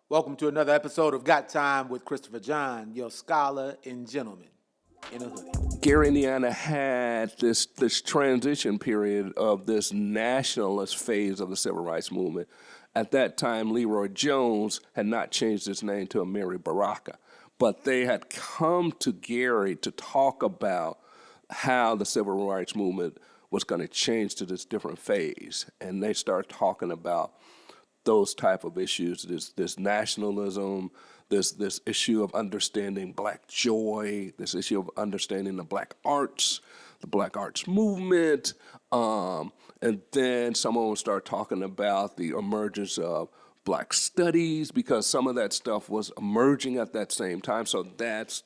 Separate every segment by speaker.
Speaker 1: Welcome to another episode of Got Time with Christopher John, your scholar and gentleman in a hoodie.
Speaker 2: Gary, Indiana had this transition period of this nationalist phase of the civil rights movement. At that time, Leroy Jones had not changed his name to Amiri Baraka, but they had come to Gary to talk about how the civil rights movement was going to change to this different phase, and they started talking about those type of issues, this nationalism, this issue of understanding black joy, this issue of understanding the black arts movement, and then someone would start talking about the emergence of black studies because some of that stuff was emerging at that same time. So that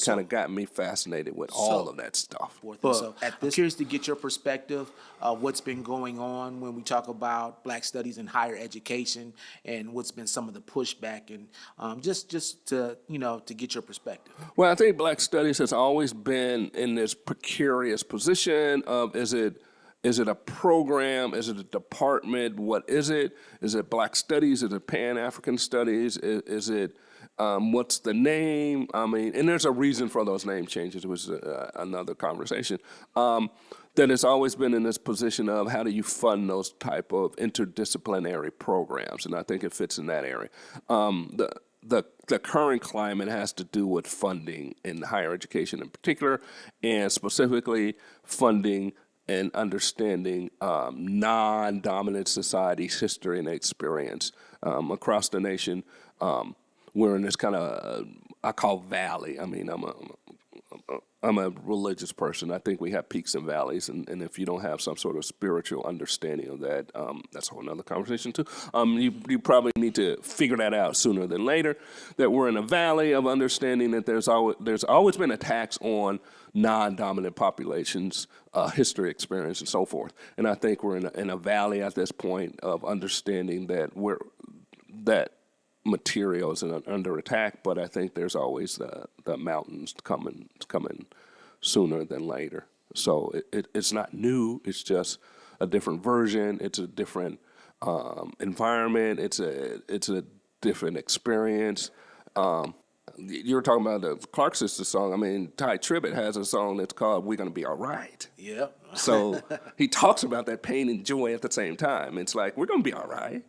Speaker 2: kind of got me fascinated with all of that stuff.
Speaker 1: So I'm curious to get your perspective of what's been going on when we talk about black studies in higher education and what's been some of the pushback, and just to get your perspective.
Speaker 2: Well, I think black studies has always been in this precarious position of is it a program? Is it a department? What is it? Is it black studies? Is it Pan-African studies? Is it what's the name? I mean, and there's a reason for those name changes. It was another conversation. That it's always been in this position of how do you fund those type of interdisciplinary programs, and I think it fits in that area. The current climate has to do with funding in higher education in particular, and specifically funding and understanding non-dominant societies' history and experience across the nation. We're in this kind of, I call valley. I mean, I'm a religious person. I think we have peaks and valleys, and if you don't have some sort of spiritual understanding of that, that's a whole nother conversation too. You probably need to figure that out sooner than later, that we're in a valley of understanding that there's always been attacks on non-dominant populations, history, experience, and so forth. And I think we're in a valley at this point of understanding that that material is under attack, but I think there's always the mountains coming sooner than later. So it's not new. It's just a different version. It's a different environment. It's a different experience. You were talking about the Clark Sisters song. I mean, Ty Tribbett has a song that's called "We're Gonna Be All Right."
Speaker 1: Yeah.
Speaker 2: So he talks about that pain and joy at the same time. It's like we're gonna be all right.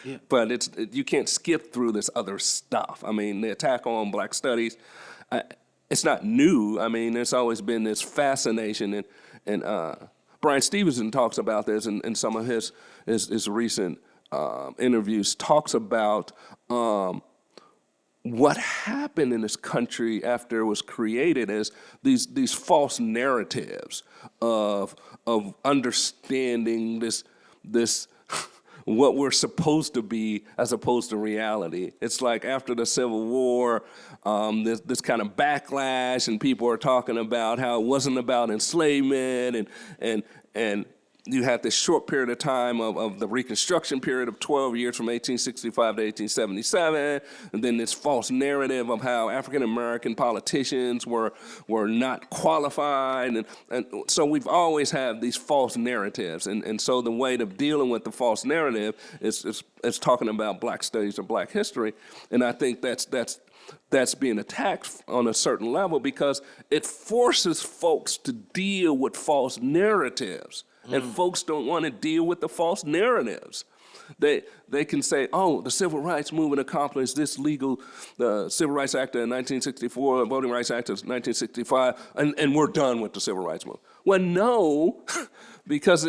Speaker 2: Yeah. But you can't skip through this other stuff. I mean, the attack on black studies, it's not new. I mean, there's always been this fascination, and Brian Stevenson talks about this in some of his recent interviews, talks about what happened in this country after it was created as these false narratives of understanding this what we're supposed to be as opposed to reality. It's like after the Civil War, this kind of backlash, and people are talking about how it wasn't about enslavement, and you had this short period of time of the Reconstruction period of 12 years from 1865 to 1877, and then this false narrative of how African-American politicians were not qualified, and so we've always had these false narratives, and so the way of dealing with the false narrative is talking about black studies or black history, and I think that's being attacked on a certain level because it forces folks to deal with false narratives. And folks don't want to deal with the false narratives. They can say, oh, the Civil Rights Movement accomplished this the Civil Rights Act of 1964, the Voting Rights Act of 1965, and we're done with the Civil Rights Movement. Well, no, because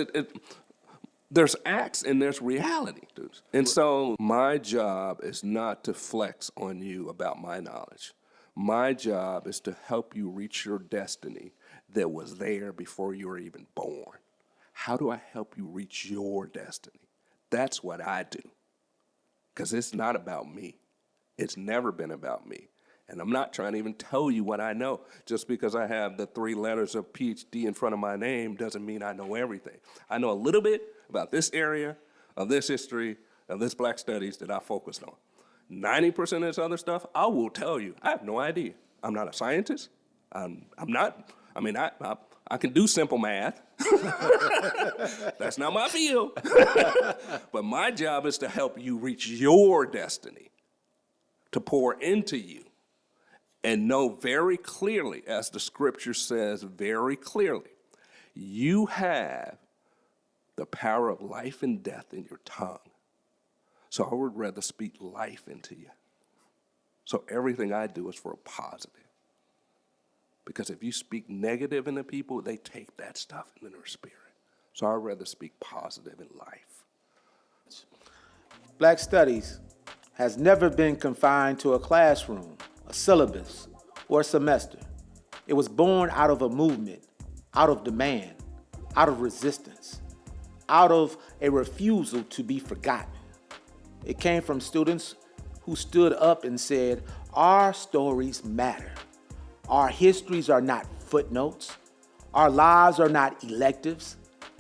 Speaker 2: there's acts and there's reality, dudes. And so my job is not to flex on you about my knowledge. My job is to help you reach your destiny that was there before you were even born. How do I help you reach your destiny? That's what I do. Because it's not about me. It's never been about me. And I'm not trying to even tell you what I know. Just because I have the 3 letters of PhD in front of my name doesn't mean I know everything. I know a little bit about this area, of this history, of this black studies that I focused on. 90% of this other stuff, I will tell you, I have no idea. I'm not a scientist. I'm not, I mean, I can do simple math. That's not my field. But my job is to help you reach your destiny. to pour into you, and know very clearly, as the scripture says very clearly, you have the power of life and death in your tongue. So I would rather speak life into you. So everything I do is for a positive. Because if you speak negative into people, they take that stuff into their spirit. So I'd rather speak positive in life.
Speaker 1: Black Studies has never been confined to a classroom, a syllabus, or a semester. It was born out of a movement, out of demand, out of resistance, out of a refusal to be forgotten. It came from students who stood up and said, our stories matter. Our histories are not footnotes. Our lives are not electives.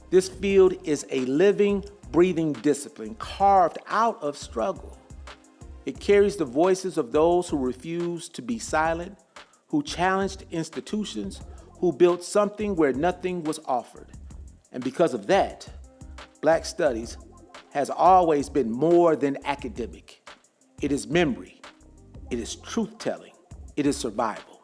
Speaker 1: This field is a living, breathing discipline carved out of struggle. It carries the voices of those who refused to be silent, who challenged institutions, who built something where nothing was offered. And because of that, Black Studies has always been more than academic. It is memory. It is truth-telling. It is survival.